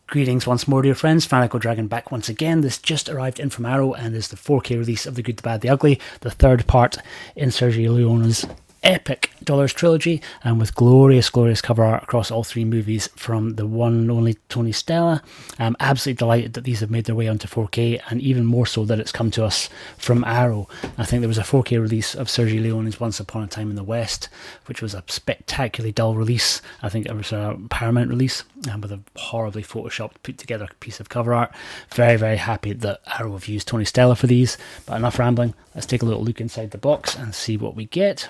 Greetings once more, dear friends. Fanatical Dragon back once again. This just arrived in from Arrow and is the 4K release of The Good, the Bad, the Ugly, the third part in Sergio Leone's epic Dollars trilogy, and with glorious cover art across all three movies from the one and only Tony Stella. I'm absolutely delighted that these have made their way onto 4K, and even more so that it's come to us from Arrow. I think there was a 4K release of Sergio Leone's Once Upon a Time in the West, which was a spectacularly dull release. I think it was a Paramount release, with a horribly photoshopped, put together piece of cover art. Very happy that Arrow have used Tony Stella for these, but enough rambling. Let's take a little look inside the box and see what we get.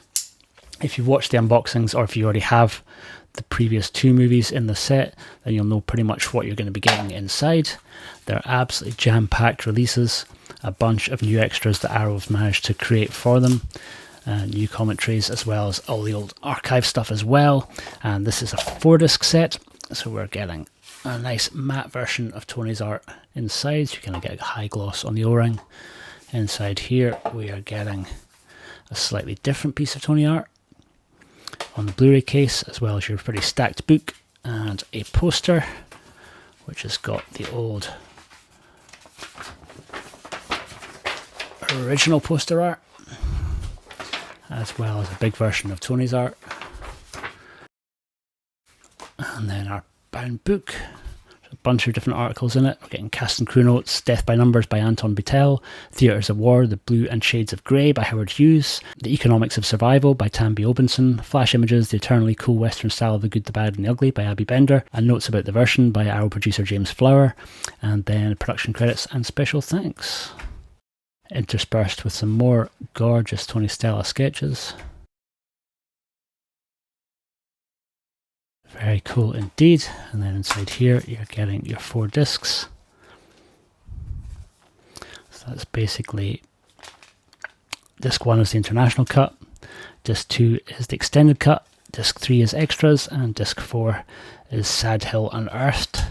If you've watched the unboxings, or if you already have the previous two movies in the set, then you'll know pretty much what you're going to be getting inside. They're absolutely jam-packed releases, a bunch of new extras that Arrow have managed to create for them, new commentaries, as well as all the old archive stuff as well. And this is a 4-disc set, so we're getting a nice matte version of Tony's art inside, so you're going to get a high gloss on the O-ring. Inside here we are getting a slightly different piece of Tony art on the Blu-ray case, as well as your pretty stacked book and a poster which has got the old original poster art, as well as a big version of Tony's art, and then our bound book. A bunch of different articles in it. We're getting cast and crew notes, Death by Numbers by Anton Beitel, Theatres of War, The Blue and Shades of Grey by Howard Hughes, The Economics of Survival by Tambi Obenson, Flash Images, The Eternally Cool Western Style of the Good, the Bad and the Ugly by Abby Bender, and Notes About the Version by Arrow producer James Flower, and then production credits and special thanks. Interspersed with some more gorgeous Tony Stella sketches. Very cool indeed. And then inside here you're getting your 4 discs. So that's basically, disc 1 is the international cut, disc 2 is the extended cut, disc 3 is extras, and disc 4 is Sad Hill Unearthed.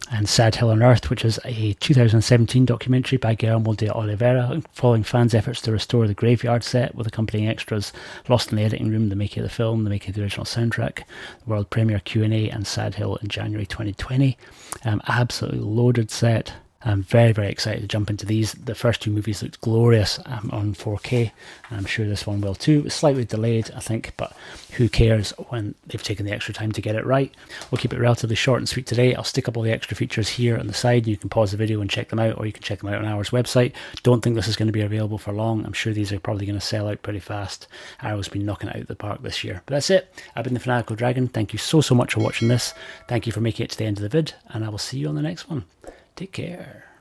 And Sad Hill Unearthed, which is a 2017 documentary by Guillermo de Oliveira following fans' efforts to restore the Graveyard set with accompanying extras, Lost in the Editing Room, the making of the film, the making of the original soundtrack, the world premiere Q&A, and Sad Hill in January 2020. Absolutely loaded set. I'm very excited to jump into these. The first two movies looked glorious on 4K, and I'm sure this one will too. It's slightly delayed, I think, but who cares when they've taken the extra time to get it right. We'll keep it relatively short and sweet today. I'll stick up all the extra features here on the side. You can pause the video and check them out, or you can check them out on Arrow's website. Don't think this is going to be available for long. I'm sure these are probably going to sell out pretty fast. Arrow's been knocking it out of the park this year. But that's it. I've been the Fanatical Dragon. Thank you so much for watching this. Thank you for making it to the end of the vid, and I will see you on the next one. Take care.